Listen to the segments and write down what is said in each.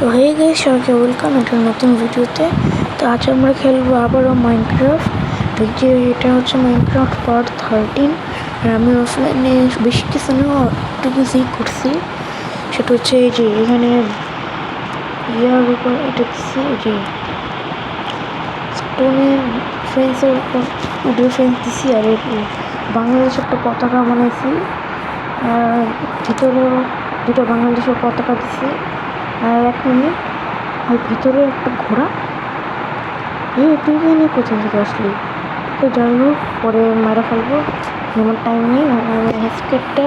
তো হয়ে গেছে, সবাইকে ওয়েলকাম একটা নতুন ভিডিওতে। তো আজ আমরা খেলবো আবারও মাইনক্রাফট। তো যে এটা হচ্ছে মাইনক্রাফট পার্ট 13। আর আমি অফলাইনে বেশি কিছু না, একটু কিছুই করছি। সেটা হচ্ছে এই যে এখানে ইয়ার উপর এটা দিচ্ছি, এই যে স্টোনের ফেন্সের উপর উডের ফেন্স দিছি। আর বাংলাদেশ একটা পতাকা বানাইছি, আর ভিতরেও দুটো বাংলাদেশের পতাকা দিছি। আর 1 মিনিট, আর ভিতরে একটা ঘোড়া। তুই জানি কোথা থেকে আসলি? তো যাই হোক, পরে মারা ফেলবো, আমার টাইম নেই। আজকে একটা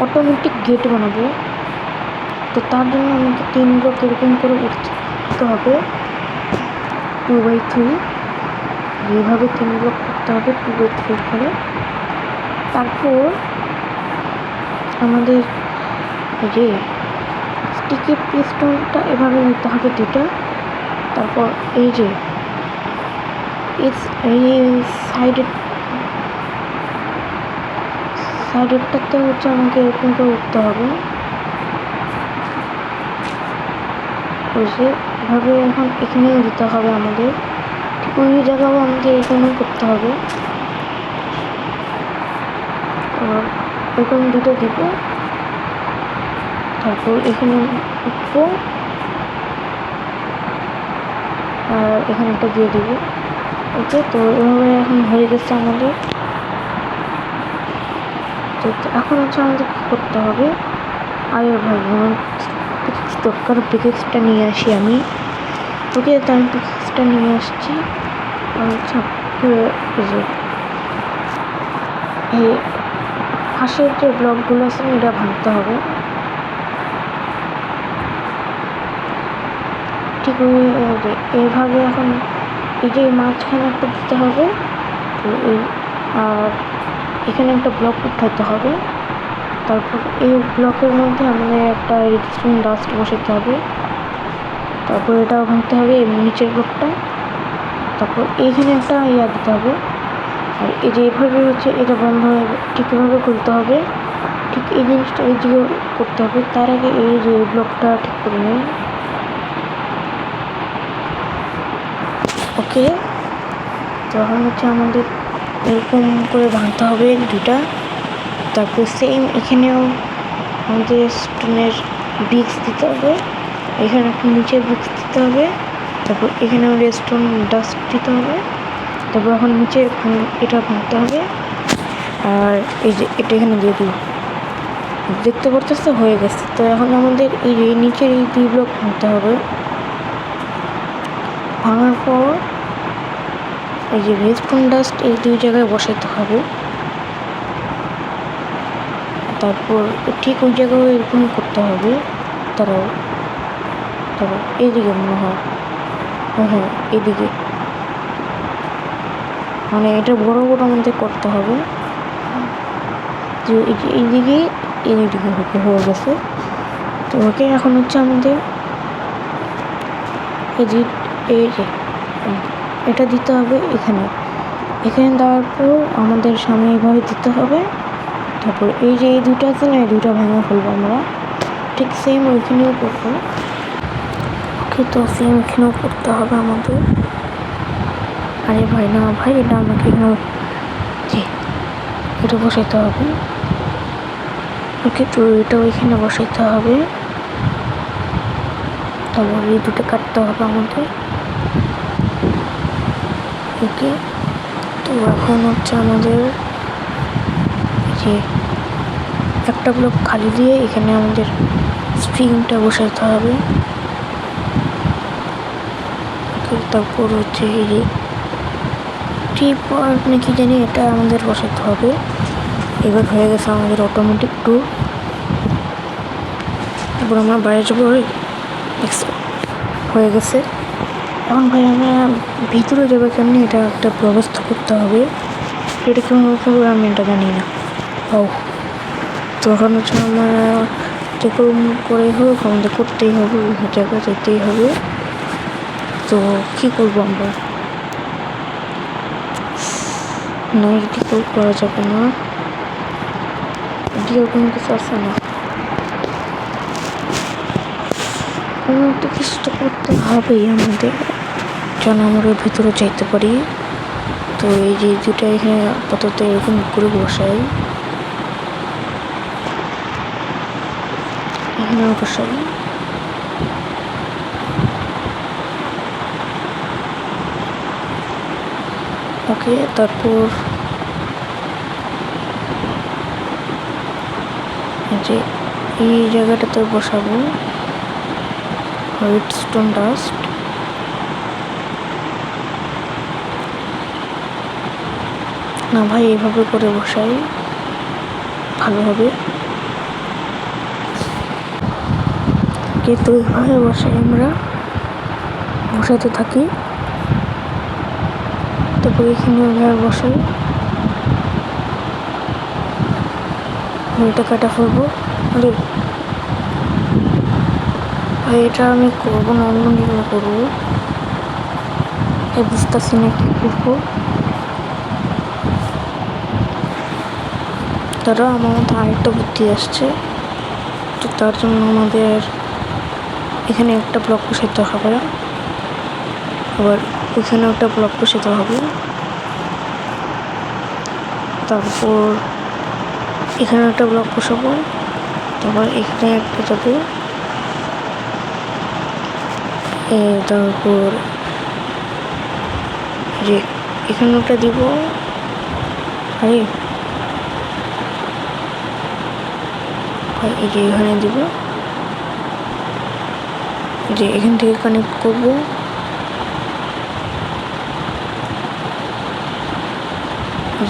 অটোমেটিক গেট বানাবো। তো তার জন্য আমাকে 3 ব্লক এরকম করে উঠতে হবে, 2x3। এইভাবে 3 ব্লক করতে হবে 2x3 করে। তারপর আমাদের যে স্টিকের পিস্টনটা এভাবে নিতে হবে 2টা। তারপর এই যে এই সাইডেরটাতে হচ্ছে আমাকে এরকম করে উঠতে হবে। ওই যে এভাবে এখন এখানেও দিতে হবে আমাদের, ঠিক ওই জায়গাও আমাদের এখানেও করতে হবে। এরকম 2টা দিব, তারপর এখানে উঠবো আর এখানে একটা দিয়ে দিব। ওকে, তো এভাবে এখন হয়ে গেছে আমাদের। তো এখন হচ্ছে আমাদের কী করতে হবে? আরে ভাই, আমার দরকার, পিকেক্সটা নিয়ে আসি আমি। ওকে, তো আমি পিকেক্সটা নিয়ে আসছি। আচ্ছা, এই পাশের যে ব্লকগুলো আছে এটা ভাঙতে হবে। ঠিক এইভাবে এখন এই যে মাঝখানে একটা দিতে হবে। তো আর এখানে একটা ব্লক উঠাতে হবে। তারপর এই ব্লকের মধ্যে আমাদের একটা রিডস্টোন ডাস্ট বসাতে হবে। তারপর এটাও ভাঙতে হবে, নিচের ব্লকটা। তারপর এইখানে একটা ইয়া দিতে হবে। আর এই যে এইভাবে হচ্ছে এটা বন্ধ হয়ে ঠিক এভাবে খুলতে হবে। ঠিক এই জিনিসটা এই দিকে করতে হবে। তার আগে এই যে ব্লকটা ঠিক করে নিই। ওকে, তখন হচ্ছে আমাদের এরকম করে ভাঙতে হবে 2টা। তারপর সেম এখানেও আমাদের স্টোনের ব্রিক্স দিতে হবে। এখানে একটা নিচে ব্রিক্স দিতে হবে। তারপর এখানেও স্টোন ডাস্ট দিতে হবে। তারপর এখন নিচে এটা ভাঙতে হবে। আর এই যে এটা এখানে দিয়ে দিব, দেখতে পারতেছে হয়ে গেছে। তো এখন আমাদের এই যে নিচের এই 2 ব্লক ভাঙতে হবে। ভাঙার পর এই যে রেডস্টোন ডাস্ট এই 2 জায়গায় বসাতে হবে। তারপর ঠিক ওই জায়গায় এরকম করতে হবে। তারপর এইদিকে মনে হয়, হ্যাঁ এইদিকে, মানে এটা বড় বড় আমাদের করতে হবে। যে এইদিকে হয়ে গেছে। তো ওকে, এখন হচ্ছে আমাদের এই যে এটা দিতে হবে এখানে দেওয়ার পর আমাদের সামনে এইভাবে দিতে হবে। তারপর এই যে এই 2টা আছে না, এই 2টা ভেঙে ফেলবো আমরা। ঠিক সেম ওইখানেও করবো। ওকে, তো সেম এখানেও করতে হবে আমাদের। আরে ভাই না ভাই, এটা আমাকে এখানে এটা বসাইতে হবে। ওকে, তো এটাও এখানে বসাইতে হবে। তারপর এই 2টা কাটতে হবে আমাদের। ওকে, তো এখন হচ্ছে আমাদের যে একটা ব্লক খালি দিয়ে এখানে আমাদের স্ট্রিংটা বসাতে হবে। তারপর হচ্ছে এই যে ট্রিপওয়ার্ক নাকি জানি, এটা আমাদের বসাতে হবে। এবার হয়ে গেছে আমাদের অটোমেটিক ডোর। তারপর আমরা বাইরে যাবো, হয়ে গেছে। এখন ভাই আমরা ভিতরে যাবো কেমনি, এটা একটা ব্যবস্থা করতে হবে। এটা কেমন করবো আমি এটা জানি না। তখন হচ্ছে আমরা যে করে হোক আমাদের করতেই হবে, ওই জায়গায় যেতেই হবে। তো কী করবো আমরা? না, এদিকেও করা যাবে না, এদিকেও কোনো কিছু আছে না। কোনো একটা কিছু তো করতে হবেই আমাদের, যেন আমরা ভিতরে যাইতে পারি। তো এই যে দুটা এখানে আপাতত এরকম করে বসাই, এখানে বসাই। ওকে, তারপর যে এই জায়গাটাতে বসাবো রেডস্টোন ডাস্ট। না ভাই, এভাবে করে বসাই ভালো হবে। কিন্তু এইভাবে বসাই, আমরা বসাতে থাকি। তারপর এখানে এভাবে বসাই, এটা কাটা ফেলবো। আরে ভাই, এটা আমি করবো না, অন্য নিয়ে করবো। বুঝতেছি না কি করবো। তারা আমার মধ্যে আরেকটা বুদ্ধি আসছে। তো তার জন্য আমাদের এখানে একটা ব্লক বসাতে হবে, আবার ওইখানে একটা ব্লক বসাতে হবে। তারপর এখানে একটা ব্লক বসাবো, তারপর এখানে একটা যাবো, তারপর যে এখানে একটা দিব। আরে ভাই, এই যে এখানে দিব, যে এখান থেকে কানেক্ট করব।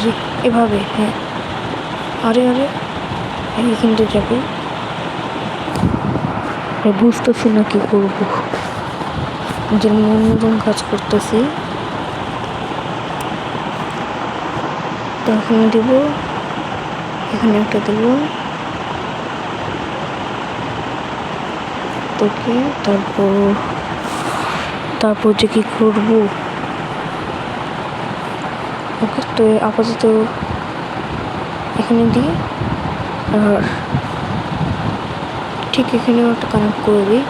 যে এভাবে, হ্যাঁ। আরে আরে, এখান থেকে যাবে। বুঝতেছি না কি করবো, নিজের মন মতন কাজ করতেছি। তো এখানে দিব, এখানে একটা দেব। তোকে তারপর যে কি করবো। ওকে, তো আপাতত এখানে দিই, আর ঠিক এখানেও একটা কানেক্ট করে দিই।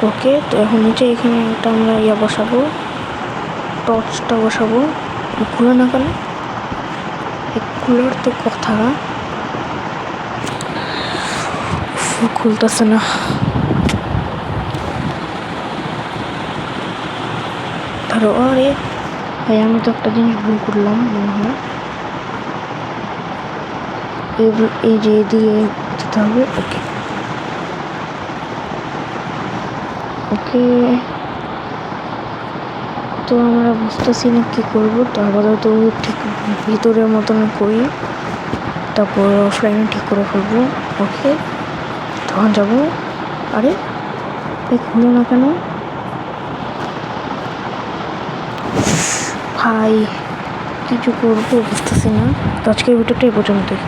ওকে, তো এখন নিচে এখানে একটা আমরা বসাবো, টর্চটা বসাবো। খুলে না কেন, খুলার তো কথা, খুলতেছে না। ধরো, আরে ভাই, আমি তো একটা জিনিস ভুল করলাম মনে হয়। এই যে দিয়ে দিতে হবে। ওকে ওকে, তো আমরা বুঝতেছি না কী করবো। তো আপাতত ঠিক ভিতরের মতন করি, তারপর অফলাইনে ঠিক করে ফেলবো। ওকে, তখন যাবো। আরে খুলো না কেন ভাই, কিছু করবো বুঝতেছি না। তো আজকের ভিডিওটা এই পর্যন্তই।